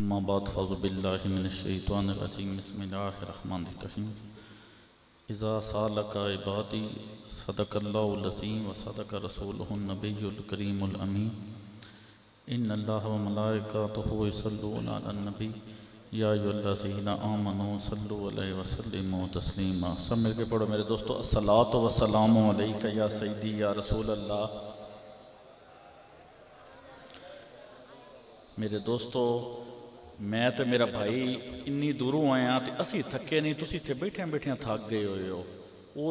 अम्मा बाद फ़ौज़ुबिल्लाहि मिनश्शैतानिर्रजीम बिस्मिल्लाहिर्रहमानिर्रहीम इज़ा सालका इबादी सदक़ल्लाहुल अज़ीम व सदक़ रसूलुहुन नबियुल करीमुल अमीन इन्नल्लाह व मलाइकतहु युसल्लूना अलन नबी या अय्युहल्लज़ीना आमनू सल्लु अलैहि व सल्लिमू तस्लीमा। सब मिल के पढ़ो मेरे दोस्तों, अस्सलातु वस्सलामु अलैका या सय्यदी या रसूल अल्लाह। मेरे दोस्तों, मैं तो मेरा भाई इन्नी दूरों आए हाँ तो असी थके नहीं, तुसी इत्थे बैठिया बैठिया थक गए होए हो। वो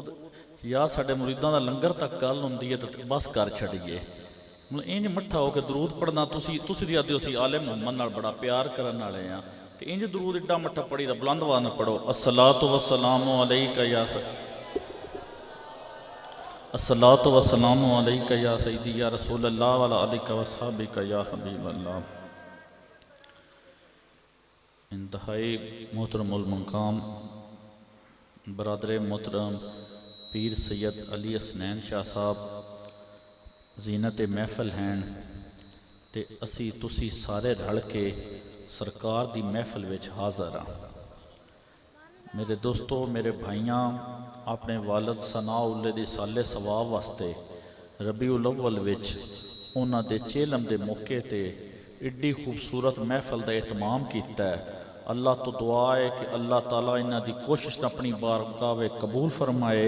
या साडे मुरीदां दा लंगर तक गल हुंदी है तो बस कर छड़िए। मतलब इंज मट्ठा हो के दरूद पढ़ना, तुसी आदि असी आले मुहम्मद नाल बड़ा प्यार करन वाले हाँ तो इंज दरूद एडा मट्ठा पढ़ी दा बुलंद आवाज़ नाल पढ़ो, अस्सलातु वस्सलामु अलैका या अस्सलातु वस्सलामु अलैका या सय्यदी या रसूल अल्लाह व अला आलिका व अस्हाबिका या हबीब अल्लाह। इंतहाई मोहतरमुल मकाम बरदर मोहतरम पीर सैयद अली हसनैन शाह साहब जीनत महफल हैं ते असी तुसी सारे रल के सरकार दी महफल विच हाज़र हाँ। मेरे दोस्तों, मेरे भाइयां, अपने वालद सनाउल्ले दी साले सवाब वास्ते रबीउल अव्वल विच उन्हां दे चेलम दे मौके ते एड्डी खूबसूरत महफल का एहतमाम किया है। अल्लाह तो दुआ है कि अल्लाह ताला इन्हां दी कोशिश अपनी बारगाह में कबूल फरमाए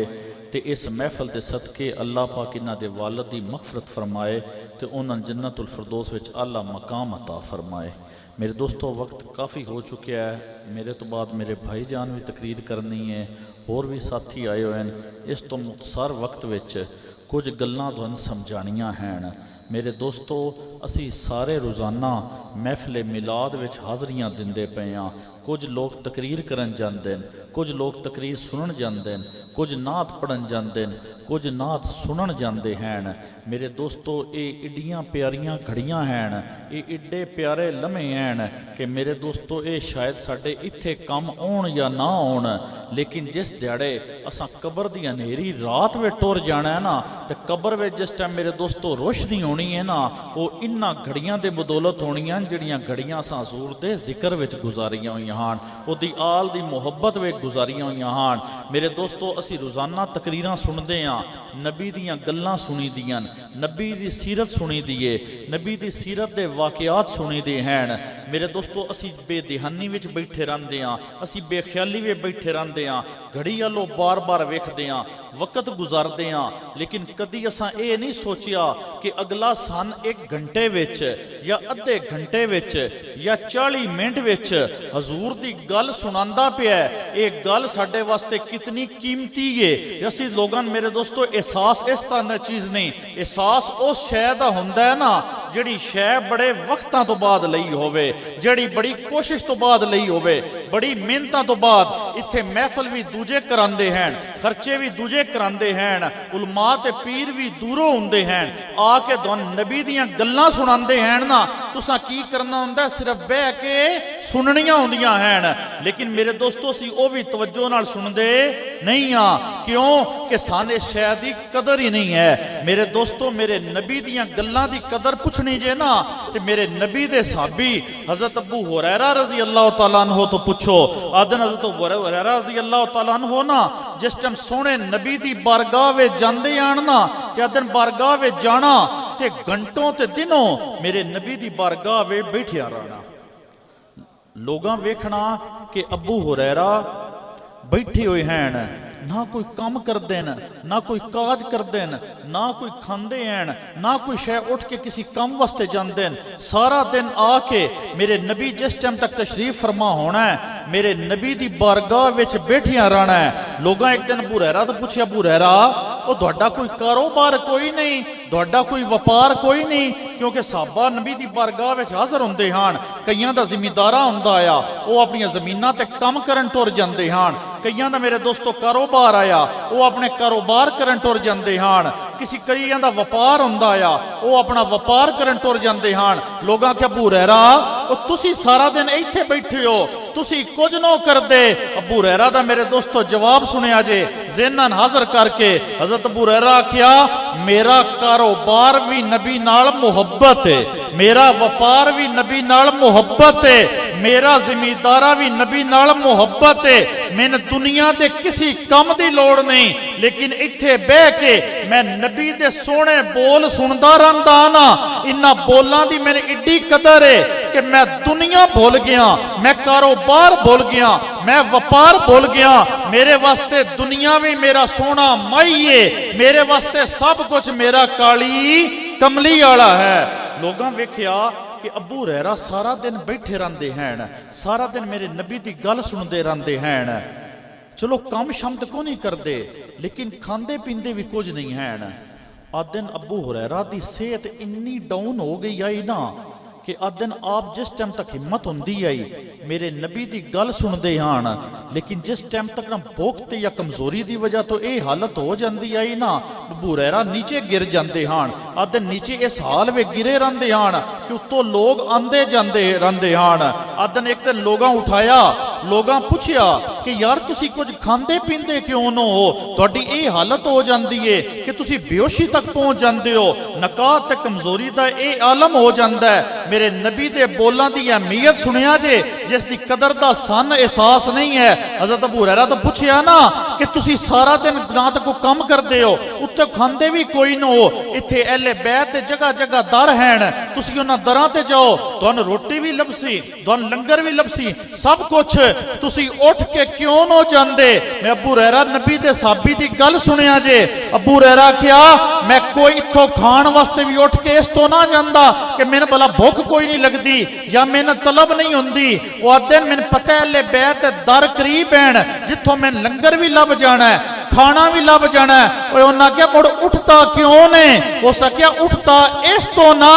तो इस महफल के सदके अल्लाह पाक इन्हां दे वालिद दी मगफरत फरमाए तो उन्होंने जन्नतुल फिरदौस विच आला मकाम अता फरमाए। मेरे दोस्तों, वक्त काफ़ी हो चुका है, मेरे तो बाद मेरे भाई जान भी तकरीर करनी है, होर भी साथी आए हुए हैं। इस तो मुख्तसर वक्त विच कुछ गल्लां तुहानूं समझाणियां हैं। मेरे दोस्तों, असी सारे रोज़ाना महफिल मिलाद विच हाज़रियां दिंदे पे हाँ। कुछ लोग तकरीर करन जाते हैं, कुछ लोग तकरीर सुनन जाते हैं, कुछ नात पढ़न जाते हैं, कुछ नात सुनन जाते हैं। मेरे दोस्तों, ये एड्डियां प्यारियां घड़ियां हैं, ये एड्डे प्यारे लम्हे हैं कि मेरे दोस्तों ये शायद साडे इत्थे कम आउण या ना आउण, लेकिन जिस दिहाड़े असां कबर दी अंधेरी रात में टुर जाना है ना तो कबर में जिस टाइम मेरे दोस्तों रोशनी होनी है ना, वो इन्हां घड़ियां दे बदौलत होनी जिहड़ियां घड़ियां असां हज़ूर दे जिक्र विच गुजारियां होईयां हां, उहदी आल दी मुहब्बत विच गुजारियां होईयां हां। मेरे दोस्तों, असी रोज़ाना तकरीरां सुनदे हां, नबी दियां गल्लां सुनी दियां, नबी दी सीरत सुनी दी है, नबी दी सीरत दे वाक़ियात सुनी दे हैं। मेरे दोस्तों, असी बेदिहानी विच बैठे रहंदे हां, असी बेख्याली विच बैठे रहंदे हां, घड़ी वालों बार बार वेखदे हां, वक्त गुजारदे हां, लेकिन कदी असां ये नहीं सोचिया कि अगला सन 1 घंटे विच या अद्धे घंटे विच या 40 मिनट विच हजूर दी गल सुनांदा पिया है। ये गल साडे वास्ते कितनी कीमती है। असी लोगों मेरे दोस्तों एहसास इस तरह चीज़ नहीं, एहसास उस शै दा हुंदा है ना जिहड़ी शै बड़े वक्तां तो बाद लई होवे, जिहड़ी बड़ी कोशिश तो बाद लई होवे, बड़ी मेहनतां तो बाद। इत्थे महफल भी दूजे करांदे हैं, खर्चे भी दूजे करांदे हैं, उलमा ते पीर भी दूरों हुंदे हैं, आके तुहानूं नबी दियां गल्लां सुनांदे हैं ना। तुसां की करना हुंदा, सिर्फ बह के सुननियां हुंदियां हैं। लेकिन मेरे दोस्तों, असीं ओह भी तवज्जो नाल सुनदे नहीं हाँ। क्यों कि साने शै दी कदर ही नहीं है। मेरे दोस्तों, मेरे नबी दियां गल्लां दी कदर पुछनी जे ना तो मेरे नबी दे साहबी हज़रत अबू हुरैरा रज़ी अल्लाह तआला अन्हु तो पुछो। आदन हज़रत अबू हुरैरा रज़ी अल्लाह तआला अन्हु ना जिस टाइम सोने नबी दी बारगाह में जांदे आन ना ते आदन बारगाह में जाना ते घंटों ते दिनों मेरे नबी दी बारगाह में बैठिया रहना। लोगां वेखना कि अबू हुरैरा बैठे हुए हैं, ना कोई काम करते हैं, ना कोई काज करते हैं, ना कोई खाते हैं, ना कोई शय उठ के किसी काम वास्ते जाते हैं। सारा दिन आके मेरे नबी जिस टाइम तक तशरीफ फरमा होना है मेरे नबी दी बारगाह विच बैठिया रहना है। लोग एक दिन अबू हुरैरा तो पूछया, अबू हुरैरा वो तुहाडा कोई कारोबार कोई नहीं, तुहाडा कोई व्यापार कोई नहीं? क्योंकि साहबा नबी दी बारगाह विच हाज़र हुंदे हन, कईयां दा ज़मींदारा हुंदा आ, वो अपनी ज़मीनां ते काम करन टुर जांदे हन, कईयां दा मेरे दोस्तों कारोबार आया वो अपने कारोबार करन टुर जांदे हन, किसी कईयां दा व्यापार हुंदा आ वो अपना व्यापार करन टुर जांदे हन। लोगां आख्या, अबू हुरैरा वो तुसी सारा दिन इत्थे बैठे हो, तुसी कुछ ना करदे। अबू हुरैरा दा मेरे दोस्तों जवाब सुनिया जे ज़हनन हाज़र करके। हज़रत अबू हुरैरा आख्या, मेरा कारोबार भी नबी नाल मुहब्बत है, मेरा व्यापार भी नबी नाल मुहब्बत है, मेरा जिमीदारा भी नबी नाल मुहब्बत है। मैंने दुनिया के किसी काम की लोड़ नहीं, लेकिन इत्थे बह के मैं नबी दे सोने बोल सुनदा रहंदा ना। इन्हां बोलां दी मैंने इड्डी कदर है कि मैं दुनिया भुल गया, मैं कारोबार भुल गया, मैं व्यापार भुल गया। मेरे वास्ते दुनिया भी मेरा सोना माई है, मेरे वास्ते सब कुछ मेरा काली कमली वाला है। लोगां वेख्या कि अबू हुरैरा सारा दिन बैठे रहंदे हैं, सारा दिन मेरे नबी की गल सुनते रहंदे हैं। चलो कम शम तो को नहीं करते, लेकिन खांदे पींदे भी कुछ नहीं हैं। अज दिन अबू हुरैरा की सेहत इन्नी डाउन हो गई आई ना कि अज दिन आप जिस टाइम तक हिम्मत होंदी आई मेरे नबी की गल सुनते हैं, लेकिन जिस टाइम तक ना भुख या कमजोरी की वजह तो यह हालत हो जाती आई ना, अबू हुरैरा नीचे गिर जाते हैं। अज दिन नीचे इस हाल में गिरे रहते हैं कि उत्तों लोग आते जाते रहते हैं। अज दिन एक दिन लोगों उठाया, लोगों पूछया कि यार तुसी कुछ खांदे पींदे क्यों न हो, तुहाडी यह हालत हो जाती है कि तुसी बेहोशी तक पहुंच जाते हो, नकाह ते कमजोरी का यह आलम हो जाता है। मेरे नबी दे बोलां दी अहमियत सुनिया जे, जिस दी कदर दा सन एहसास नहीं है। हज़रत अबू हुरैरा तो पूछया ना कि तुसी सारा दिन ना तो कोई काम करते हो, उत्ते खांदे भी कोई न हो, इत्थे अहले बैत ते जगह जगह दर हैं, तुसी उन्हां दरां ते जाओ, तुहानूं रोटी भी लभसी, तुहानूं लंगर भी लभसी, सब कुछ, तुसी उठ के क्यों न जांदे। मैं अबू हुरैरा नबी दे साहबी दी गल सुनिया जे। अबू हुरैरा आखिया मैं कोई इत्थों खाण वास्ते भी उठ के इस तो ना जांदा कि मैनूं भला भुख कोई नहीं लगती या मैंने तलब नहीं होंदी। वो आदे मैंने पता है ले बैत दर करीब हैं जिथों मैं लंगर भी लभ जाना है, खाना भी लभ जाना है। उन्हें क्या मुड़ उठता क्यों ने, हो सकिया उठता इस तो ना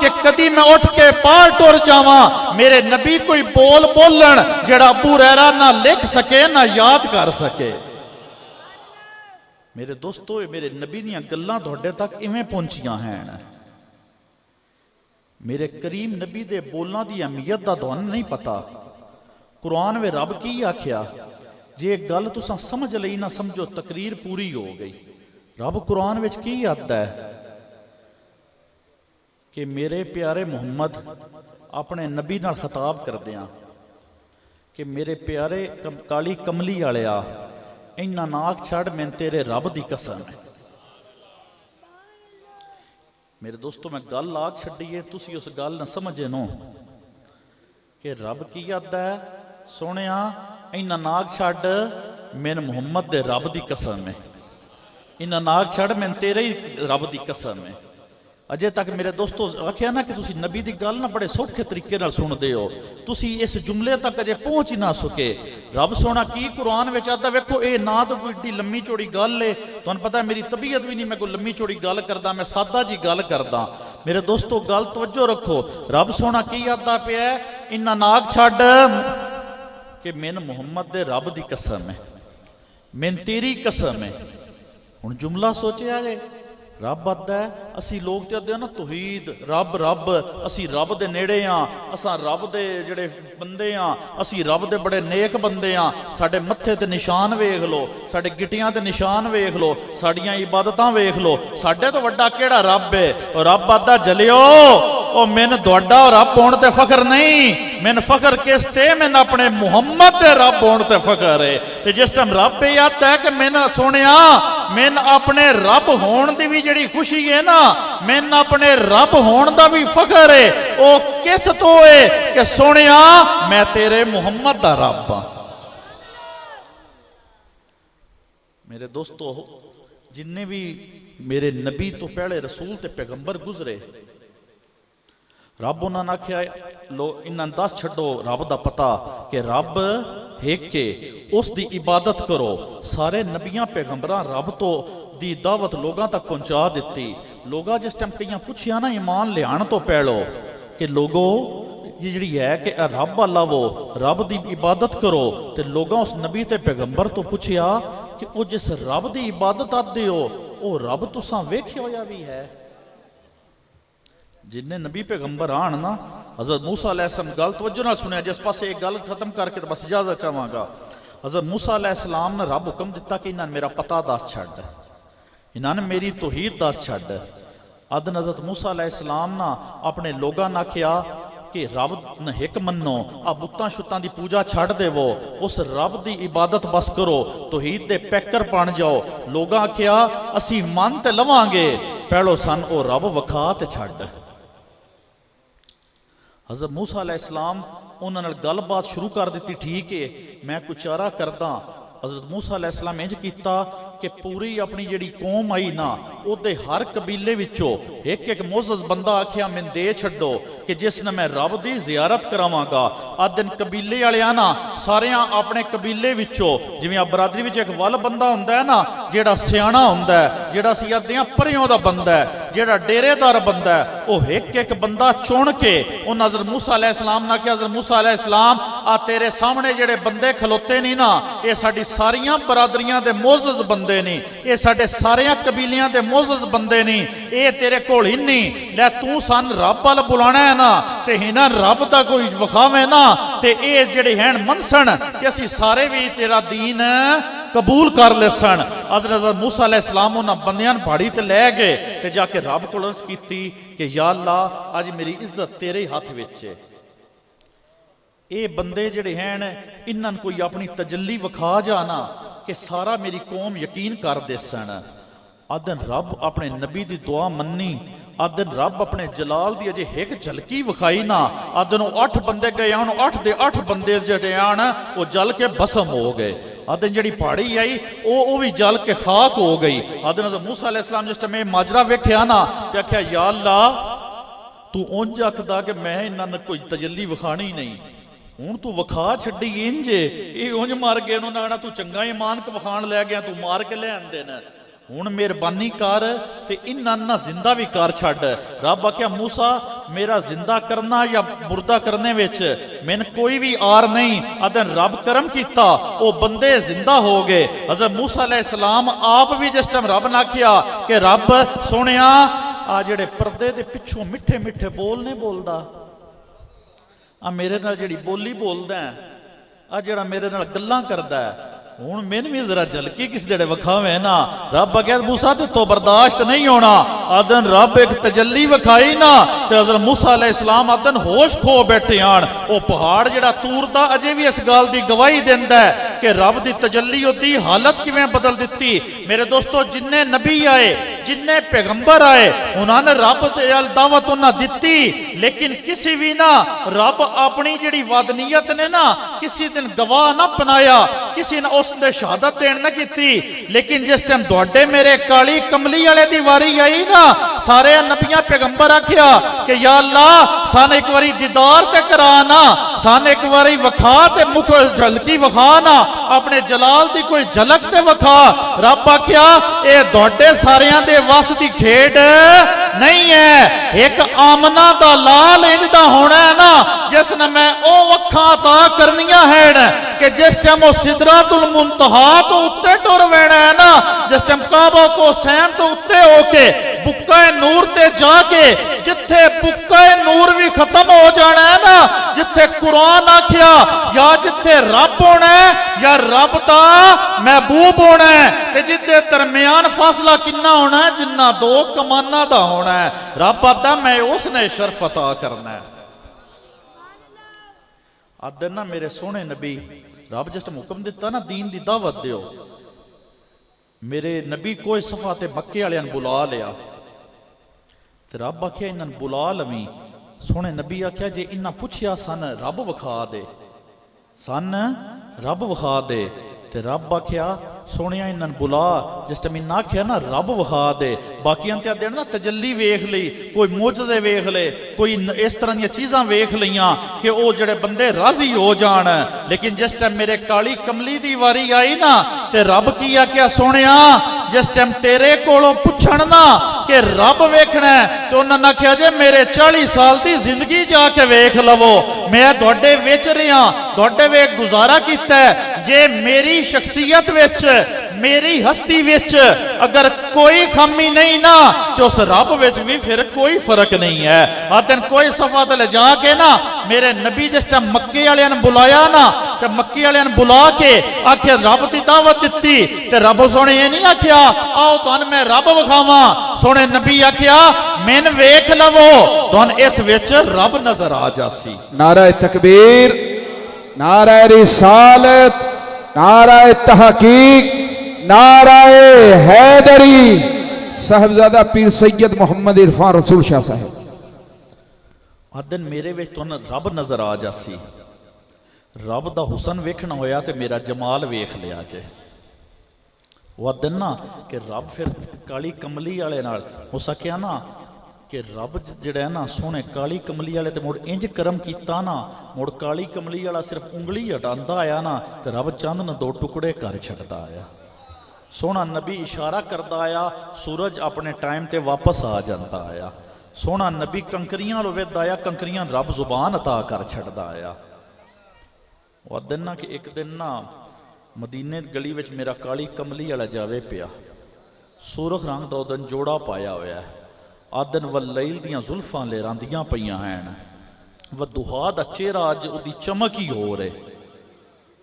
कि कदी मैं उठ के पार टुर जावा। मेरे नबी कोई बोल बोलन जेड़ा अबू हुरैरा ना लिख सके ना याद कर सके। मेरे दोस्तों मेरे नबी दीयां गल्लां तुहाडे तक इवें पहुंचियां हैं। मेरे करीम नबी दे बोलना की अहमियत का तुहानूं नहीं पता। कुरान में रब की आख्या, जे गल तुसां समझ लई ना समझो तकरीर पूरी हो गई। रब कुरान विच की आखदा है कि मेरे प्यारे मुहम्मद अपने नबी नाल खिताब करदियां कि मेरे प्यारे काली कमली वालिया इन्ना नाक छड़, मैं तेरे रब की कसम है। मेरे दोस्तों मैं गल आग छड्डी है, तुसी उस गल न समझे नो कि रब की आखदा है, सोहणिया इन्ना नाग छड्ड, मैन मुहम्मद दे रब की कसम है, इन्ना नाग छड्ड, मैन तेरे ही रब की कसम है। अजे तक मेरे दोस्तों आख्या ना कि तुसी नबी की गल ना बड़े सौखे तरीके नाल सुनदे हो, तुसी इस जुमले तक अजे पहुंच ही ना सके। रब सोना की कुरान विच आखदा, वेखो ये ना तो कोई एड्डी लम्मी चौड़ी गल है, तुहानूं पता है मेरी तबीयत भी नहीं मैं कोई लम्मी चौड़ी गल करदा, मैं सादा जी गल करदा। मेरे दोस्तों गल तवज्जो रखो, रब सोना की आखदा पिया, इन्ना नाग छड्ड कि मैन मुहम्मद दे रब की कसम है, मैन तेरी कसम है। हुण जुमला सोचिया जे, रब आखदा है, असी लोग ते आखदे ना तौहीद रब रब, असी रब दे नेड़े हाँ, असां रब दे जिहड़े बंदे हाँ, असी रब दे बड़े नेक बंदे हाँ, साडे मत्थे ते निशान वेख लो, साडे गिट्टियां ते निशान वेख लो, साडियां इबादतां वेख लो, साडे तो वड्डा किहड़ा रब है। और रब आखदा जलियो ओ मैन तुहाडा रब होण ते फखर नहीं, मैन फखर किस ते, मैन अपने मुहम्मद दे रब होण ते फखर है। ते जिस टाइम रब ये आता है कि मैन सोहणिया मैन अपने रब होण दी भी जिहड़ी खुशी है ना, मैन अपने रब होण दा भी फखर है, ओ किस तो है कि सोहणिया मैं तेरे मुहम्मद दा रब हां। मेरे दोस्तों जिन्ने भी मेरे नबी तो पहले रसूल ते पैगंबर गुजरे, रब उन्होंने आख्या लो इन्हां दस छड्डो रब दा पता कि रब एक के उस दी इबादत करो। सारे नबियां पैगंबरां रब तो दी दावत लोगों तक पहुंचा दी। लोगा जिस टाइम कई पूछया ना ईमान लियाण तो पहलो कि लोगो ये जी है कि रब अल्लाह वो रब की इबादत करो, तो लोगों उस नबी ते पैगंबर तो पूछया कि वो जिस रब की इबादत आते हो वो रब तुसां वेख्या होया भी है। जिन्ने नबी पैगंबर आन ना, हज़रत मूसा अलैहिस्सलाम गल तवज्जो नाल सुनिया, जिस पासे एक गल खत्म करके तो बस इजाजत चाहांगा। हज़रत मूसा अलैहिस्सलाम ने रब हुक्म दिता कि इन्हां मेरा पता दस छड्ड, इन्होंने मेरी तौहीद दस छड्ड। अदन हज़रत मूसा अलैहिस्सलाम ना अपने लोगों ने आख्या कि रब न हिक मनो, आ बुत्तां शुत्तां दी पूजा छड्ड देवो, उस रब दी इबादत बस करो, तौहीद दे पैकर बन जाओ। लोगां आख्या असी मन ते लवांगे, पहलो सन ओ रब वखा ते छड्ड। हज़रत मूसा अलैहिस्सलाम उन्हां नाल गलबात शुरू कर दी। ठीक है, मैं कुछ चारा करदा। हज़रत मूसा अलैहिस्सलाम इंज कीता कि पूरी अपनी जिहड़ी कौम आई ना, उहदे हर कबीले विचों एक एक मोअज़्ज़ज़ बंदा आख्या मैं दे छड्डो कि जिस ने मैं रब दी ज़ियारत करावांगा। आ दिन कबीले वालियां ना सारियां अपने कबीले विचों, जिवें आ बरादरी विच एक वल बंदा हुंदा है ना, जिहड़ा सियाणा हुंदा है, जिहड़ा सियादियां परियों दा बंदा है, जिहड़ा डेरेदार बंदा है, ओह एक एक बंदा चुन के उन्हां हज़रत मूसा अलैहिस्सलाम ने आख्या, हज़रत मूसा अलैहिस्सलाम आ तेरे सामने जिहड़े बंदे खलोते नहीं ना, ये साडी सारियां बरादरियां दे मोअज़्ज़ज़ बंदे नहीं, ये साडे सारियां कबीलियां दे मोअज़्ज़ज़ बंदे नहीं, ये तेरे कोल ही नहीं। लै तू सन रब वाल बुलाना है ना, ते इन्हां रब दा कोई विखावे ना, ते ये जिहड़े हैं मनसन कि असीं सारे भी तेरा दीन कबूल कर ले सन। हज़रत मूसा अलैहिस्सलाम उन्हां बंदियां पहाड़ी ते लै गए ते जाके रब कोल अर्ज़ कीती कि या अल्लाह अज मेरी इज्जत तेरे ही हथ विच है। ये बंदे जिहड़े हैं इन्हां कोई अपनी तजल्ली विखा जाना कि सारा मेरी कौम यकीन कर दे सन। आदन रब अपने नबी दी दुआ मन्नी, आदन रब अपने जलाल दी अजे एक झलकी विखाई ना। आदन 8 बंदे गए आन, 8 दे 8 बंदे जिहड़े आन वो जल के भस्म हो गए। आदन जिहड़ी पहाड़ी आई वो भी जल के खाक हो गई। आदन हज़रत मूसा अलैहिस्सलाम जिस टाइम माजरा वेख्या ना ते आख्या या अल्लाह तू उंज आखदा कि मैं इन्हां कोई तजल्ली विखानी नहीं, हूँ तू विखा छड्डी इंज ये उंज मार गए। उन्होंने आना तू चंगा ईमान विखाण लै गया, तू मार के ले आंदे न, हुण मेहरबानी कर ते इन्हां ना जिंदा भी कर छड्ड। रब आख्या मूसा मेरा जिंदा करना या मुर्दा करने विच मैंने कोई भी आर नहीं। अदन रब करम कीता वो बंदे जिंदा हो गए। हज़रत मूसा अलैहिस्सलाम आप भी जिस टाइम रब ने आख्या कि रब सोहणिया आ जिहड़े पर्दे दे पिछों मिठे मिठे बोल नहीं बोलदा, आ मेरे नाल जिहड़ी बोली बोलदा है, आ जिहड़ा मेरे नाल गल्लां करदा है, हुण मैनूं भी जरा झलकी किस जेड़े विखावे ना। रब आख्या मूसा ते तो बर्दाश्त नहीं होना। आदन रब एक तजल्ली विखाई ना ते हज़रत मूसा अलैहिस्सलाम आदन होश खो बैठे आन। वो पहाड़ जिहड़ा तूर दा अजे भी इस गल दी गवाही दिंदा है कि रब दी तजल्ली ओदी हालत किवें बदल दित्ती। मेरे दोस्तों जिन्ने नबी आए, जिन्ने पैगंबर आए, उन्होंने रब ते दावत उन्हां दित्ती, लेकिन किसी भी ना रब अपनी जिहड़ी वादनीयत ने ना किसी दिन गवाह ना बनाया, किसी ने उसने शहादत देन ना की। लेकिन जिस टाइम तुहाडे मेरे काली कमली वाले दी वारी आई ना, सारे नबियां पैगंबर आख्या कि या अल्लाह सान एक बारी दीदार ते कराना, सान एक बारी वखा ते मुख झलकी वखा ना, अपने जलाल दी कोई झलक ते वखा। रब आख्या ए तुहाडे सारियां दे वस दी खेड नहीं है। एक आमना दा लाल इंज दा होना है ना जिसने मैं ओ अखां अता करनियां हैं कि जिस टाइम वो सिदरातुल मुंतहा तो उत्ते टुर वेना है ना, जिस टाइम काबा को सैन तो उत्ते होके बुक्का नूर ते जाके जिथे बुक्का नूर भी खत्म हो जाना है ना, जिथे कुरान आख्या या जिथे रब होना है या रब दा महबूब होना है, ते जिथे दरमियान फासला किन्ना होना है जिन्ना 2 कमाना दा होना है। रब आता मैं उसने शर्फ अता करना है। आदर ना मेरे सोहने नबी रब जिस टाइम हुक्म दिता ना दीन दी दावत दिओ, मेरे नबी कोई सफा ते मक्के वालियां बुला लिया ते रब आख्या इन्हां बुला लवी। सोहने नबी आख्या जे इन्हां पुछया सन रब विखा दे, सन रब विखा दे, ते रब आख्या सोहणिया इन्हां बुला। जिस टाइम इन्हां आख्या ना रब विखा दे, बाकियां ते आदे ना तजल्ली वेख लई, कोई मोजज़े वेख ले, कोई इस तरह दी चीज़ां वेख लईयां कि वो जिहड़े बंदे राजी हो जाण। लेकिन जिस टाइम मेरे काली कमली दी वारी आई ना ते रब की आख्या सोहणिया जिस टाइम तेरे कोलों पुछण ना कि रब वेखना है तो उन्होंने आख्या जे मेरे 40 साल की जिंदगी जाके वेख लवो, मैं तुहाडे विच रहा, तुहाडे वेख गुजारा किया है। जे मेरी शख्सियत विच मेरी हस्ती विच अगर कोई खामी नहीं ना तो उस रब विच भी फिर कोई फर्क नहीं है। आदन कोई सफा ते ले जाके ना मेरे नबी जिस टाइम मक्के वालियां ने बुलाया ना ते मक्की वालियां बुला के आख्या रब की दावत दी ते रब सोने ये नहीं आख्या आओ तुहान मैं रब विखावा। सोने नबी आख्या मैन वेख लवो तुहान इस विच रब नजर आ जासी। नारा तकबीर, नारा रिसालत, नारा तहकीक, नारा हैदरी। साहबजादा पीर सैयद मोहम्मद इरफान रसूल शाह साहब। आदन मेरे विच तुहानू रब नजर आ जासी। रब दा हुसन वेखना होया ते मेरा जमाल वेख लिया जे। वो आदन ना कि रब फिर काली कमली वाले नाल हो सकिया ना कि रब जिहड़ा है ना सोहने काली कमली वाले ते मुड़ इंज करम कीता ना, मुड़ काली कमली वाला सिर्फ उंगली हटांदा आया ना ते रब चंद न दो टुकड़े कर छड्डदा आया। सोहना नबी इशारा करदा आया, सूरज अपने टाइम ते वापस आ जाता आया। सोहना नबी कंकरियां वेखदा आया, कंकरियां रब जुबान अता कर छड्डदा आया। वो दिन ना कि एक दिन ना मदीने गली विच मेरा काली कमली वाला जावे पिया, सुरख रंग दा दिन जोड़ा पाया होया है। आदन वल्लैल दियां जुल्फां लहरांदियां पईयां हैं, वदुहा दा चेहरा अज उहदी चमक ही होर है।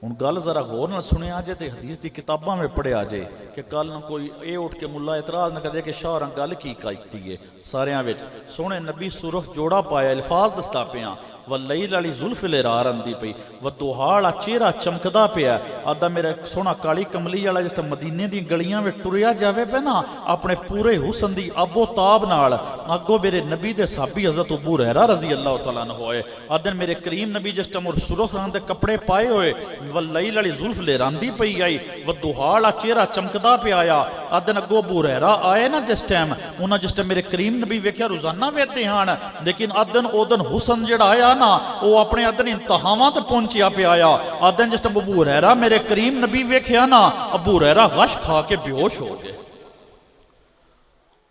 हुण गल जरा गौर नाल सुनिया जे ते हदीस दी किताबां में पढ़िया जे कि कल न कोई ये उठ के मुला इतराज न करे कि शाह रंग गल की कीती है। सारियां विच सोहने नबी सुरख जोड़ा पाया, अल्फाज दसदा पिया वल्लैल वाली जुल्फ लहरा रंदी पई, वदुहा वाला चेहरा चमकदा पिया। आदा मेरा सोहना काली कमली वाला जिस मदीने दी गलियां में टुरिया जावे पे ना अपने पूरे हुसन दी अबो ताब नाल, अगो मेरे नबी दे साहबी हज़रत अबू हुरैरा रज़ी अल्लाह तआला अन्हु होए। आदन मेरे करीम नबी जिस टाइम सुरख रंग दे कपड़े पाए होए, वल्लैल वाली जुल्फ लहरांदी पई आई, वदुहा वाला चेहरा चमकदा पिया आया। आदन अगो अबू हुरैरा आए ना जिस टाइम, उन्हां जिस टाइम मेरे करीम नबी वेख्या रोजाना वेखदे हन, लेकिन आदन ओदन हुसन जिहड़ा आया ना वो अपने आदन इंतहावां तक पहुंचिया पे आया। आदन जिस टाइम अबू हुरैरा मेरे करीम नबी वेख्या ना, अबू हुरैरा गश खा के बेहोश हो गए।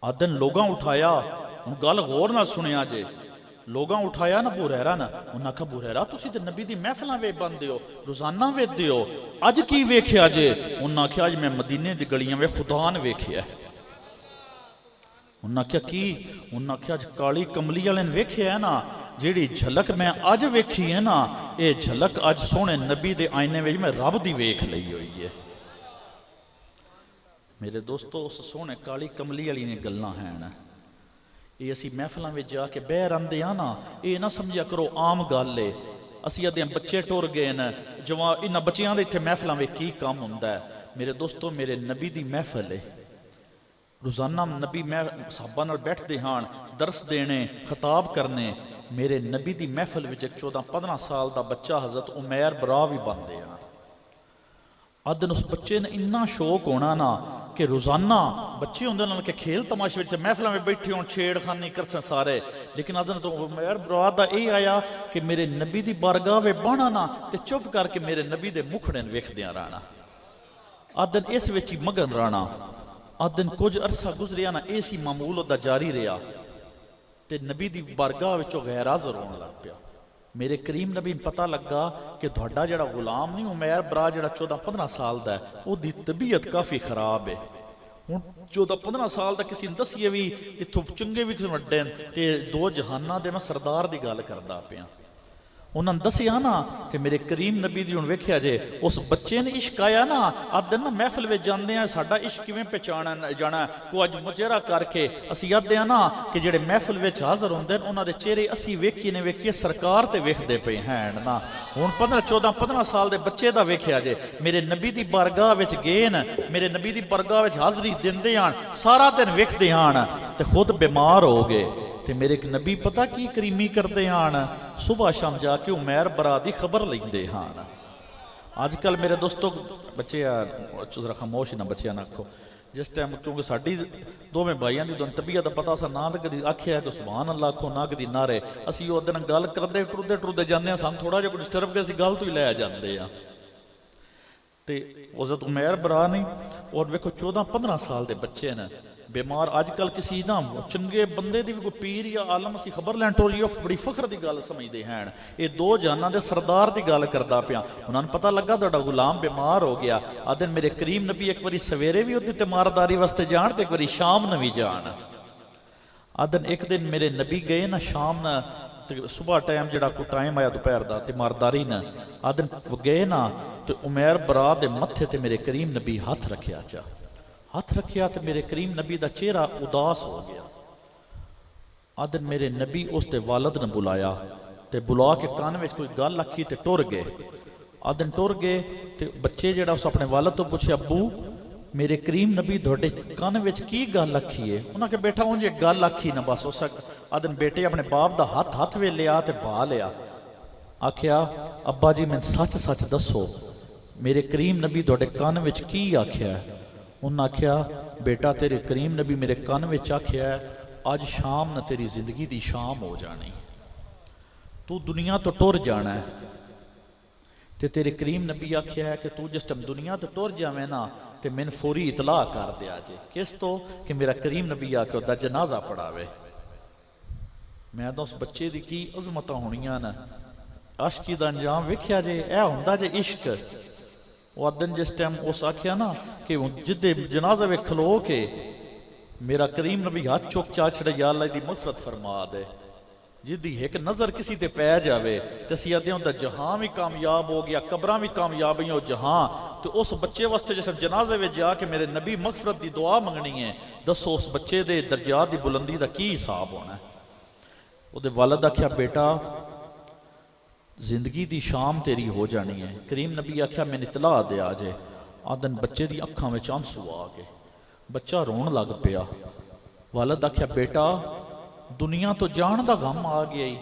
आदन लोगां उठाया, हुण गल गौर नाल सुनिया जे, लोगां उठाया ना अबू हुरैरा ना, उन्हां आख्या अबू हुरैरा तुसीं ते नबी दी महफिलां वे बंदे हो, रोजाना वेखदे हो, अज की वेख्या जे? उन्हां आख्या अज मैं मदीने दी गलियां वे खुदा ने वेख्या। उन्हां आख्या की? उन्हां आख्या अज काली कमली वाले ने वेख्या है ना, जिहड़ी झलक मैं अज वेखी है ना, ये झलक अज सोहने नबी दे आईने विच मैं रब दी वेख लई हुई है। मेरे दोस्तों उस सोहने काली कमली वाली ने गल्लां हैं, ये असी महफिलों में जाके बह रंदे आ ना, ये ना समझिया करो आम गल है। असी अदे बच्चे टुर गए न जवा, इन्हां बच्चियां दे इत्थे महफिलों में की काम हुंदा है? मेरे दोस्तों मेरे नबी दी महफिल है, रोजाना नबी साहबां नाल बैठदे हन, दरस देने, खिताब करने। मेरे नबी दी महफिल विच 14-15 साल का बच्चा हज़रत उमैर बरा भी बनते हैं। अदन उस बच्चे ने इन्ना शौक होना ना कि रोजाना बच्चे होंगे ना कि खेल तमाशे महफिलों में बैठे हो, छेड़खानी कर सारे, लेकिन अदन तो उमैर बरा का यही आया कि मेरे नबी की बारगाह वे बहना ना तो चुप करके मेरे नबी के मुखड़े वेखदियां रहना। अदन इस विच ही मगन रहना। अदन कुछ अरसा गुजरिया ना इसी मामूल उहदा जारी रहा ते नबी दी बारगाह विचों गैर हाज़र होने लग पिया। मेरे करीम नबी पता लगा कि तुहाडा जिहड़ा गुलाम नहीं उमैर बरा जिहड़ा 14-15 साल का है, उसकी तबीयत काफ़ी खराब है। हुण 14-15 साल का किसी ने दसीए भी इत्थों चंगे भी वड्डे ते दो जहाना दे मैं सरदार की गल करदा पिया। उन्होंने दसिया ना कि मेरे करीम नबी दी हुण वेख्या जे उस बच्चे ने इश्क आया ना, आदे ना महफिल में जाते हैं साडा इश्क किवें पहचाना जाना को अज मुचेरा करके असी आदे ना कि जेडे महफिल में हाज़र होंदे उन्हां दे चेहरे असी वेखिए ने वेखिए सरकार ते वेखदे पे हैं ना। हुण 14-15 साल के बच्चे का वेख्या जे मेरे नबी की बारगाह विच गए न, मेरे नबी की बारगाह विच हाज़री दिंदे हन, सारा दिन वेखदे हन ते खुद बीमार हो गए। ते मेरे एक नबी पता की करीमी करते हैं, सुबह शाम जाके उमैर बरा की खबर लेंदे हैं। अजकल मेरे दोस्तों बच्चे जरा खामोश ना बच्चिया ना आखो, जिस टाइम क्योंकि साड़ी दोवें भाइयों की तबीयत का पता ना तो कभी आख्या कि सुभान अल्लाह आखो ना कभी नारे, असी उस दिन गल करते टुरदे टुरदे जाते हैं, सानू थोड़ा जिहा डिस्टर्ब के असी गल तो ही लै जाते हैं। तो हज़रत उमैर बरा नहीं और वेखो 14-15 साल के बच्चे ने बीमार। अजकल किसी ना चंगे बंदे की भी कोई पीर या आलम असी खबर लैन टोरी बड़ी फखर की गल समझते हैं। ये दो जाना दे सरदार की गल करता पिया। उन्होंने पता लगा तुहाडा गुलाम बीमार हो गया। आदन मेरे करीम नबी एक बारी सवेरे भी उसकी तीमारदारी वास्ते जान तो एक बारी शाम न भी जान। आदन एक दिन मेरे नबी गए ना शाम न सुबह टाइम जड़ा को टाइम आया दोपहर का तीमारदारी ने आदन गए ना तो उमैर बरा दे मत्थे ते मेरे करीम नबी हाथ रखिया चा हाथ रखिया तो मेरे करीम नबी का चेहरा उदास हो गया। आदन मेरे नबी उसके वालद ने बुलाया तो बुला के कान में कोई गल आखी तो टुर गए। आदन टुर गए तो बच्चे जड़ा उस अपने वालद तो पूछे अब्बू मेरे करीम नबी थोड़े कान में की गल आखी है। उन्हें कहा बेटा उन्हें गल आखी ना बस उस आदन बेटे अपने बाप का हाथ वे लिया तो बहा लिया। आख्या अब्बा जी मैं सच सच दसो मेरे करीम नबी थोड़े कान में की आख्या है। उन्हें आख्या बेटा तेरे करीम नबी मेरे कान में आख्या है अज शाम न तेरी जिंदगी की शाम हो जानी, तू दुनिया तो टुर जाना है। तो तेरे करीम नबी आख्या है कि तू जिस टाइम दुनिया तो टुर जावे ना तो मैंने फौरी इतलाह कर दिया जे किस तो कि मेरा करीम नबी आके उसका जनाजा पढ़ावे। मैं तो उस बच्चे की की अजमत होनिया न आशकी का अंजाम वेख्या जे यह होंदा जे इश्क। वो अदन जिस टाइम उस आख्या ना कि जिदे जनाजा वे खलो के मेरा करीम नबी हाथ चुक चा छड़े या अल्लाह दी मगफरत फरमा दे, जिदी एक नज़र किसी ते पै जावे तो असीं आखदे हुंदा जहां भी कामयाब हो गया कब्रां भी कामयाब हो जहां। तो उस बच्चे वास्ते जिस जनाजे में जाके मेरे नबी मगफरत की दुआ मंगनी है, दसो उस बच्चे दे दर्जात की बुलंदी का की हिसाब होना है। उहदे वालिद आख्या बेटा जिंदगी की शाम तेरी हो जानी है। करीम नबी आख्या मैंने इतला दे आ जे। आदन बच्चे दी अखां में आंसू आ गए, बच्चा रोन लग पिया। वालिद आख्या बेटा दुनिया तो जान का गम आ गया ही,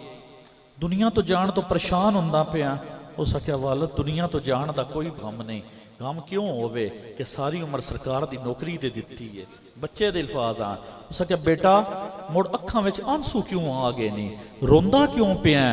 दुनिया तो जान तो परेशान होंदा पिया। उस आख्या वालिद दुनिया तो जान का कोई गम नहीं, गम क्यों होवे कि सारी उम्र सरकार की नौकरी दे दिती है। बच्चे दे अल्फाज आन। उस आख्या बेटा मुड़ अखां विच आंसू क्यों आ गए नहीं, रोंदा क्यों पिया।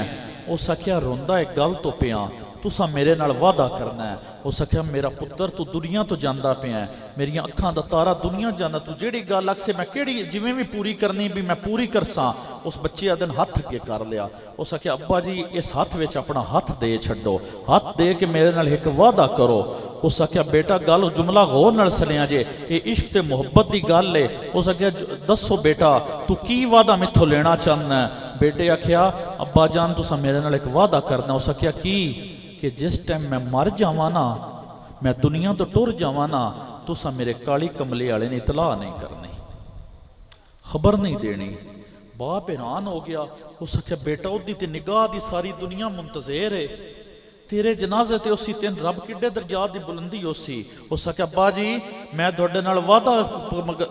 उस आख्या रोंदा एक गल तो पिया तुसा मेरे नाल वादा करना है। उस आख्या मेरा पुत्र तू दुनिया तो जांदा पिया, मेरिया अखां दा तारा दुनिया जाना, तू जेड़ी गल आख से मैं केड़ी जिवें भी पूरी करनी भी मैं पूरी करसा। उस बच्चे आदन हाथ अगे कर लिया। उस आख्या अब्बा जी इस हाथ विच अपना हाथ दे छड्डो, हाथ दे के मेरे नाल एक वादा करो। उस आख्या बेटा गल जुमला गौर नाल सुनिया जे ये इश्क ते मुहब्बत की गल है। उस आख्या दसो बेटा तू की वादा मैथों लेना चाहना है। बेटे आख्या अब्बा जान तुसा मेरे नाल एक वादा करना। उस आख्या की कि जिस टाइम मैं मर जावा ना मैं दुनिया तो टुर जावा ना तुसा मेरे काली कमले वाले ने इतलाह नहीं करनी, खबर नहीं देनी। बाप हैरान हो गया। उस आख्या बेटा उदी ते निगाह दी सारी दुनिया मुंतज़िर है, तेरे जनाजे ते उसी तेन रब किड्डे दर्जात दी बुलंदी उसी। उस आख्या अब्बा जी मैं तुहाडे नाल वादा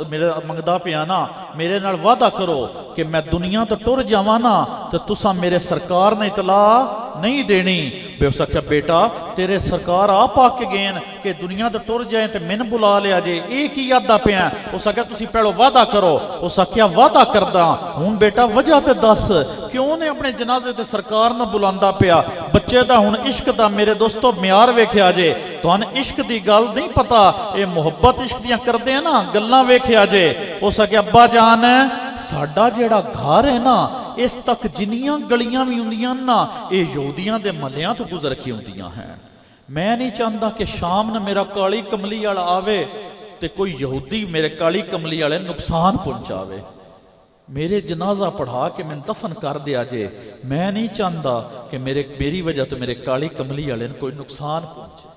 मेरे मंगदा पिया ना, मेरे नाल वादा करो कि मैं दुनिया तो टुर जावा ना तो तुसा मेरे सरकार ने इतलाह नहीं देनी। उस आख्या बेटा तेरे सरकार आप आके गए कि दुनिया तो टुर जाए तो मैंने बुला लिया जे, ये की यादा पिया। उस आख्या तुसी पहलो वादा करो। उस आख्या वादा करदा हुण बेटा वजह ते दस क्यों ने अपने जनाजे ते सरकार न बुलांदा पिया। बच्चे दा हुण इश्क दा मेरे दोस्तों म्यार वेख्या जे, तुहानू इश्क दी गल नहीं पता, ये मुहब्बत इश्क दियां करदे हैं ना गल्लां वेख्या जे। उस आख्या अब्बा जान साडा जेड़ा घर है ना इस तक जिन्नियां गलियां भी हुंदियां ना ये यहूदियां दे महलियां तो गुजर के हुंदियां हैं। मैं नहीं चाहता कि शाम न मेरा काली कमली वाला आवे तो कोई यहूदी मेरे काली कमली वाले नुकसान पहुंचावे, मेरे जनाजा पढ़ा के मैं दफन कर दिया जे। मैं नहीं चाहता कि मेरी वजह तो मेरे काली कमली वाले कोई नुकसान पहुंचे।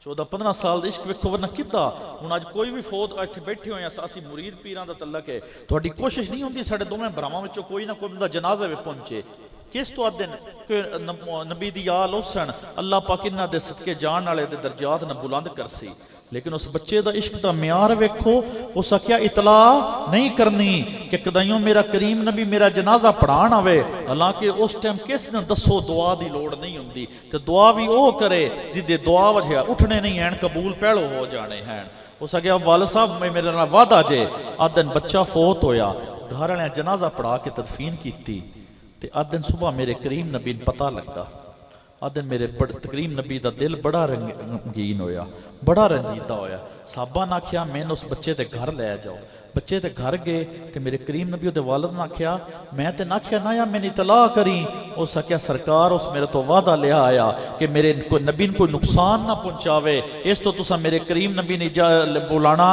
14-15 साल इश्क वेखो वरना किदा हुण अज कोई भी फौत इत्थे बैठे होए असीं मुरीद पीरां दा तलक है, तुहाडी कोशिश नहीं हुंदी साडे दोवें भरावां विचों कोई ना कोई बंदा जनाजे में पहुंचे। किस तो आदे नबी दी आल हुसन अल्लाह पाक इन्हां दे सदके जान वाले दे दर्जात न बुलंद करसी। लेकिन उस बच्चे का इश्क का म्यार वेखो। उस आख्या इतलाह नहीं करनी कि कदाइयों मेरा करीम नबी मेरा जनाजा पढ़ाण आवे। हालांकि उस टाइम किस ने दसो दुआ की लोड़ नहीं हुंदी ते दुआ भी वो करे जिदे दुआ वजह उठने नहीं हैं कबूल पहलो हो जाने हैं। उस आख्या वालिद साहब मेरे नाल वादा जे। आदन बच्चा फौत होया, घर वाले जनाजा पढ़ा के तदफीन की ते आदन सुबह मेरे करीम नबी पता लगा। आदन मेरे तकरीम नबी का दिल बड़ा रंगीन होया, बड़ा रंजीदा होया। साहबा ने आख्या मैंने उस बच्चे के घर लै जाओ। बच्चे ते घर गए तो मेरे करीम नबी उहदे वालिद ने आख्या मैं तो आख्या ना या मैंने इतला करी। उस आख्या सरकार उस मेरे तो वादा लिया आया कि मेरे कोई नबी ने कोई नुकसान ना पहुँचावे, इस तो तुसा मेरे करीम नबी ने बुलाना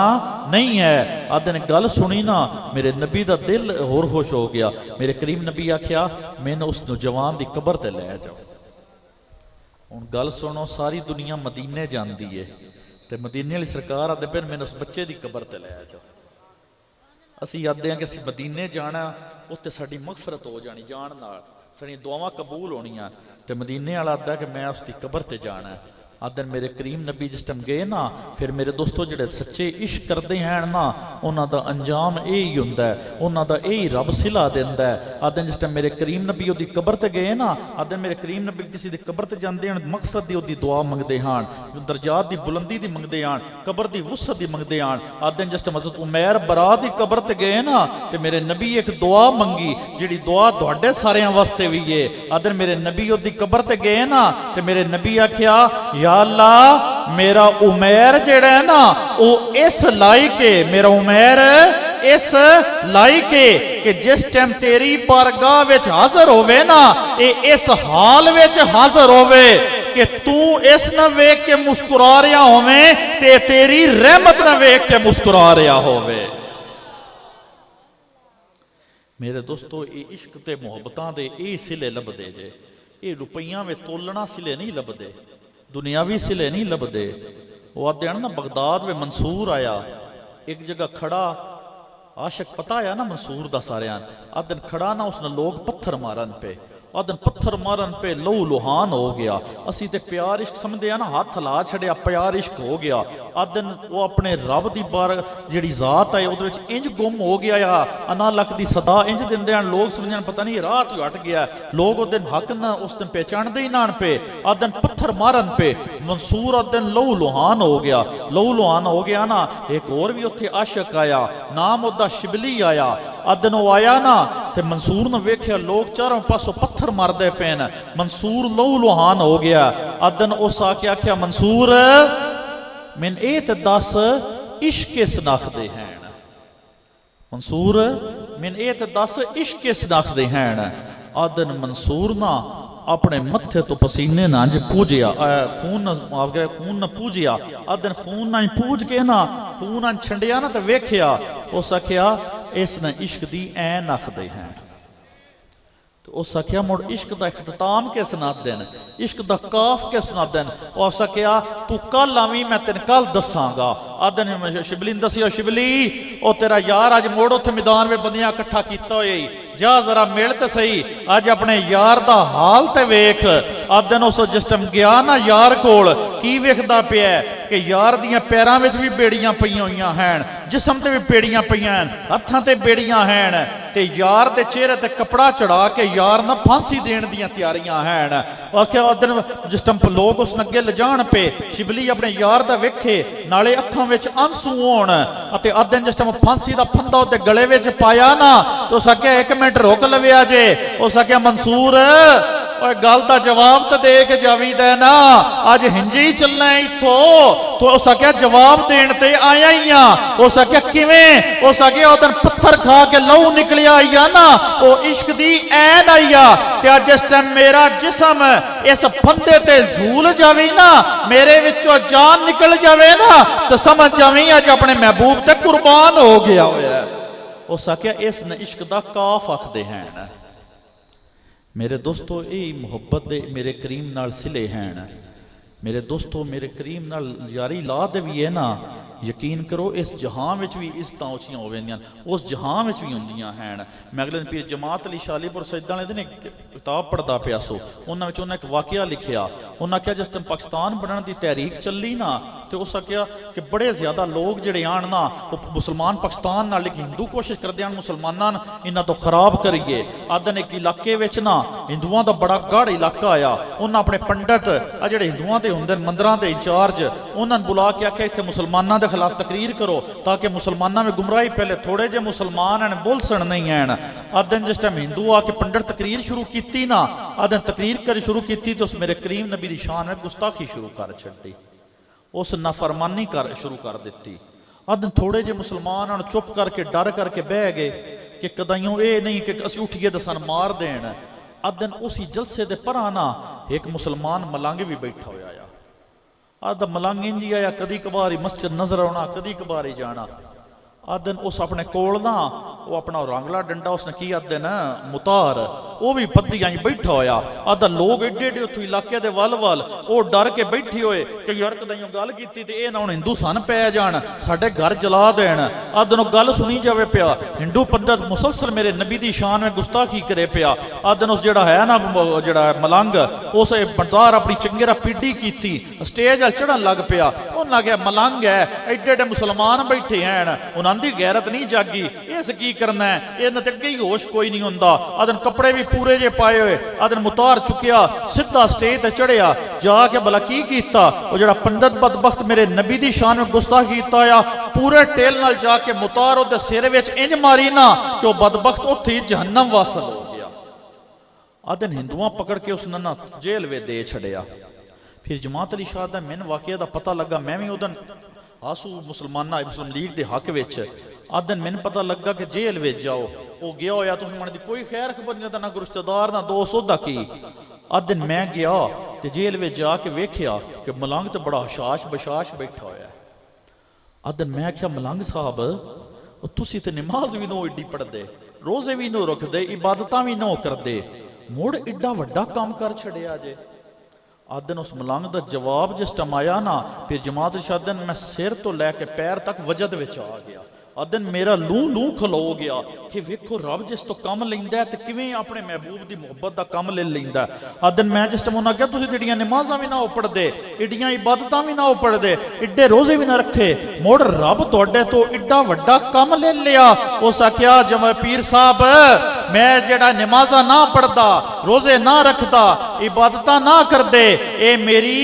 नहीं है। आदे ने गल सुनी ना, मेरे नबी का दिल होर खुश हो गया। मेरे करीम नबी आख्या मैंने उस नौजवान की कबर ते लै जाओ। हुण गल सुनो, सारी दुनिया मदीने जाती है तो मदीने वाली सरकार आते फिर मैंने उस बच्चे की कबर ते लै जाओ। असी आते हैं कि असी मदीने जाना, उत्ते साडी मगफरत हो जानी, जान नाल साडी दुआवां कबूल होनियां। तो मदीने वाला आता कि मैं उसकी कबर ते जाना है। आदन मेरे करीम नबी जिस टाइम गए ना, फिर मेरे दोस्तों जिहड़े सच्चे इश्क करते हैं ना, उन्हां दा अंजाम यही हुंदा है, उन्हां दा यही रब सिला दिंदा है। आदन जिस टाइम मेरे करीम नबी उहदी कबर ते गए ना, आदन मेरे करीम नबी किसी दी कबर ते जांदे हन, मगफरत दी उहदी दुआ मंगदे हन, दरजात दी बुलंदी दी मंगदे हन, कबर दी वुसअत दी मंगदे हन। आदन जिस टाइम हज़रत उमैर बरा दी कबर ते गए ना, ते मेरे नबी एक दुआ मंगी जिहड़ी दुआ तुहाडे सारियां वास्ते भी है। आदन मेरे नबी उहदी कबर ते गए ना, ते मेरे नबी आख्या या अल्लाह मेरा उमैर जेड़ा है ना वो इस लायक है, मेरा उमैर इस लायक है कि जिस टाइम तेरी बारगाह विच हाजिर होवे ना, ये इस हाल विच हाजिर होवे कि तू इस न वेख के मुस्कुरा रहा होवे ते तेरी रहमत न वेख के मुस्कुरा रहा होवे। मेरे दोस्तों ये इश्क ते मुहब्बतां दे ये सिले लभदे जे, ये रुपइयां में तोलना सिले नहीं लभदे, दुनियावी सिले नहीं लभदे। वो आते हैं ना बगदाद में मंसूर आया, एक जगह खड़ा आशिक पता आया ना मंसूर दा सारियां, आदन खड़ा ना उसने लोग पत्थर मारन पे, आदन पत्थर मारन पे लहू लुहान हो गया। असी ते प्यार इश्क समझते हैं ना, हाथ ला छड़िया प्यार इश्क हो गया। आदन वो अपने रब दी बार जिहड़ी जात है उहदे विच इंज गुम हो गया या अना लक दी सदा इंज दिंदे हैं, लोग समझण पता नहीं राह तो हट गया, लोग उस दिन हक ना उस दिन पहचानते ही ना पे। आदन पत्थर मारन पे मंसूर आदन लहू लुहान हो गया, लहू लुहान हो गया ना। एक और भी उत्थे आशिक आया, नाम उहदा शिबली आया। आदन वो आया ना ते मंसूर ने वेख्या लोग चारों पासों पत्थर मारदे पेन, मंसूर लहू लुहान हो गया। आदन उस आके आख्या मंसूर मैन ए ते दस इश्क किस नाखदे हैं, मंसूर मैन ए ते दस इश्क किस नाखदे हैं। आदन मंसूर ना अपने मत्थे तो पसीने ना अंज पूजिया, खून न पूजिया। आदन खून ना पूज के ना खून अंज छंडिया ना तो वेख्या, उस आख्या इस न इश्क दी ऐ नखदे हैं। तो उस आख्या मुड़ इश्क का इख्तिताम किस नाथ देन, इश्क का काफ किस नाथ देन। उस आख्या तू कल आवी मैं तेन कल दसांगा। आदन शिबली ने दसिया शिबली ओ तेरा यार अज मुड़ उत्थे मैदान में बंदियां इकट्ठा कीता होई, जा जरा मिल ते सही अज अपने यार दा हाल ते वेख। आदन उस जिस टाइम गया ना यार कोल, की वेखदा पिया कि यार दियां पैरां विच भी बेड़ियां पईयां होईयां हैं, जिस्म ते भी बेड़ियां पईयां हैं, हत्थां ते बेड़ियां हैं, ते यार दे चेहरे ते कपड़ा चढ़ा के यार ना फांसी देने दियां तैयारियां हैं। आख्या आदन जिस टाइम लोग उस अगे लिजाण पे, शिबली अपने यार दा वेखे नाले अखां विच आंसू होण, अते आदन जिस टाइम फांसी दा फंदा उहदे गले विच पाया ना, तो उस आख्या एक मिनट रोक लविया जे। उस आख्या मंसूर गल का जवाब तो दे के जावी दे ना, अज हिंजे ही चलना है इथों। तो उस आख्या जवाब देन ते आया ही आ। उस आख्या किवें? उस आख्या उधर पत्थर खा के लहू निकलिया आई आ ना, वो इश्क दी ऐन आई आ। ते अज जिस टाइम मेरा जिस्म इस फंदे ते झूल जावी ना, मेरे विचों जान निकल जावे ना, तो समझ जावी अज अपने महबूब ते कुर्बान हो गया होया। उस आख्या इस न इश्क दा काफ आखदे हैं। मेरे दोस्तों यही मुहब्बत दे मेरे करीम नाल सिले हैं। मेरे दोस्तों मेरे करीम नाल यारी ला दे भी है ना, यकीन करो इस जहां विच भी इज्जतां उचियां हो वेंदियां, उस जहां विच भी हुंदियां हैं। मैं अगले दिन पीर जमात अली शालीपुर सैयदां वाले दिन एक किताब पढ़दा पिया सो, उन्हां विच उन्हें एक वाकया लिखिया। उन्हें आख्या जिस टाइम पाकिस्तान बनने की तहरीक चली ना, तो उस आख्या कि बड़े ज्यादा लोग जिहड़े आन ना, वो मुसलमान पाकिस्तान नाल लेकिन हिंदू कोशिश करदे आन मुसलमानां इन्हां तो खराब करिए। आदन एक इलाके विच ना हिंदुआं दा बड़ा गढ़ इलाका आया, उन्हां अपने पंडित आ जिहड़े हिंदुआं दे हुंदे मंदिरां दे इंचार्ज, उन्हां बुला के आख्या इत्थे मुसलमानां के खिलाफ तकरीर करो ताकि मुसलमाना में गुमराही पहले थोड़े जे मुसलमान हैं बोलसन नहीं हैं। आदन जिस टाइम हिंदू आके पंडित तकरीर शुरू की ना, आदन तकरीर कर शुरू की तो उस मेरे करीम नबी की शान में गुस्ताखी शुरू कर छड़ी, उस नाफरमानी कर शुरू कर दी। आदन थोड़े जे मुसलमान चुप करके डर करके बह गए कि कदाइयों ये नहीं कि असी उठिए तो सन मार देन। आदन उसी जलसे दे परा ना एक मुसलमान मलंग भी बैठा होया आदम मलंग इंज आया, कदी कबार मस्जिद नजर आना, कदी कबार जाना। आदन उस अपने कोल ना वो अपना रंगला डंडा उसने की आदन मुतार वो भी पत्ती आई बैठा होया। आदन लोग एडे एडे उथों इलाके दे वल वल वो डर के बैठे होए कि यार कदाइयों गल कीती ते ये ना हुण हिंदू सन पै जान साडे घर जला देन। आदन वो गल सुनी जावे पिया, हिंदू पंडित मुसलसल मेरे नबी दी शान में गुस्ताखी करे पिया। आदन उस जेड़ा है ना जेड़ा मलंग उस बंदार अपनी चंगेरा पीढ़ी कीती स्टेज अल चढ़न लग पिया। उन्हें आख्या मलंग है एडे एडे मुसलमान बैठे हैं उन्होंने दी गैरत नहीं जागी, इस की करना है, इन्हां ते अगे ही होश कोई नहीं हुंदा। आदन कपड़े भी पूरे जे पाए हुए, आदन मुतार चुकिया सीधा स्टेज ते चढ़िया जाके भला की कीता वो जेड़ा पंडित बदबख्त मेरे नबी दी शान में गुस्ताखी कीता आ पूरे टेल नाल जाके मुतार ओदे सिर विच इंज मारी ना कि वो बदबख्त उत्थे ही जहन्नम वासल हो गया। आदन हिंदुआं पकड़ के उसने ना जेल वे दे छड़िया। फिर जमात अली शाह दा मैन वाकया दा पता लगा, मैं भी उदन आसू मुसलमाना मुस्लिम लीग के हक विच आदन मैंने पता लगा कि जेल विच जाओ वो गया होया तो मन दी कोई खैर खबर नहीं था, ना कोई रिश्तेदार ना दोस्त ओदा की। आदन मैं गया तो जेल विच जाके वेख्या कि मलंग तो बड़ा हशाश बशाश बैठा होया। आदन मैं आख्या मलंग साहब तुसी ते नमाज भी नो एडी पढ़दे, रोजे भी नो रखदे, इबादतां भी नो करदे, मुड़ एडा वड्डा काम कर छड़िया जे। आदन उस मलंग का जवाब जिस टाइम आया ना फिर जमात शादन मैं सिर तो लैके पैर तक वजद विच आ गया। आदन मेरा लू लू खलो गया कि वेखो रब जिस तो कम लैंदा है तो किवें अपने महबूब की मुहब्बत का कम ले लैंदा। आदन मैं जिस टाइम उन्हें कहा तुसीं एडियां नमाज़ां भी ना हो पढ़दे, एडियां इबादतां भी ना हो पढ़दे, एडे रोजे भी ना रखे, मुड़ रब तुहाडे तो एडा वड्डा कम ले लिया। उस आख्या जमा पीर साहब मैं जेड़ा नमाज़ां ना पढ़दा, रोजे ना रखदा, इबादतां ना करदे, ए मेरी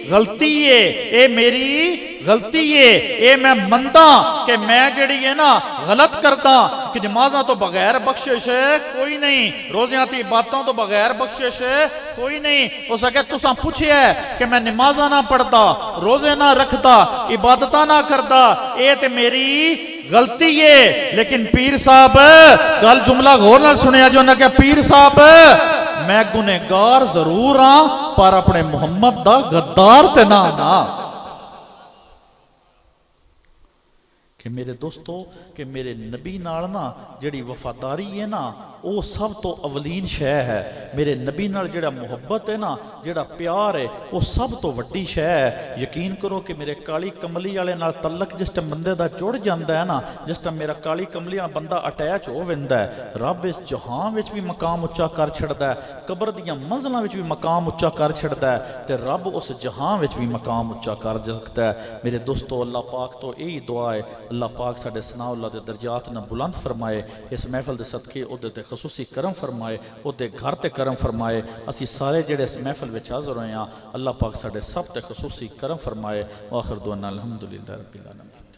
गलती है, ए मेरी गलती है, ये मैं मनदा कि मैं जड़ी है ना गलत करदा कि नमाज़ां तो बगैर बख्शिश कोई नहीं, रोज़ियां ती इबादतां तो बगैर बख्शिश कोई नहीं। उस आखे तुसां पुछया कि मैं नमाज़ां ना पढ़दा, रोजे ना रखदा, इबादतां ना करदा, ये ते मेरी गलती है। लेकिन पीर साहब गल जुमला गौर नाल सुनिया जो उन्हें कहा पीर साहब मैं गुनहगार जरूर हाँ पर अपने मुहम्मद दा गद्दार ते ना ना। कि मेरे दोस्तों कि मेरे नबी नाल ना जिहड़ी वफादारी है ना वो सब तो अवलीन शै है। मेरे नबी नाल जिहड़ा मुहब्बत है ना जिहड़ा प्यार है वो सब तो वड्डी शै है। यकीन करो कि मेरे काली कमली वाले नाल तलक जिस टाइम बंदे दा जुड़ जाता है ना, जिस टाइम मेरा काली कमली वाला बंदा अटैच हो वैंदा है, रब इस जहां विच भी मकाम उच्चा कर छड़दा है, कबर दियां मंज़िलां विच भी मकाम उच्चा कर छड़दा है ते रब उस जहां विच भी मकाम उच्चा कर सकता है। मेरे दोस्तों अल्लाह पाक तो यही दुआ है अल्लाह पाक साडे सनाउल्लाह दे दर्जात न बुलंद फरमाए, इस महफिल दे सदके उहदे ते खसूसी करम फरमाए, उहदे घर ते करम फरमाए। असी सारे जेड़े इस महफिल विच हाज़र होए हां अल्लाह पाक साडे सब ते खसूसी करम फरमाए। आखिर दुआ अल्हम्दुलिल्लाह रब्बिल आलमीन।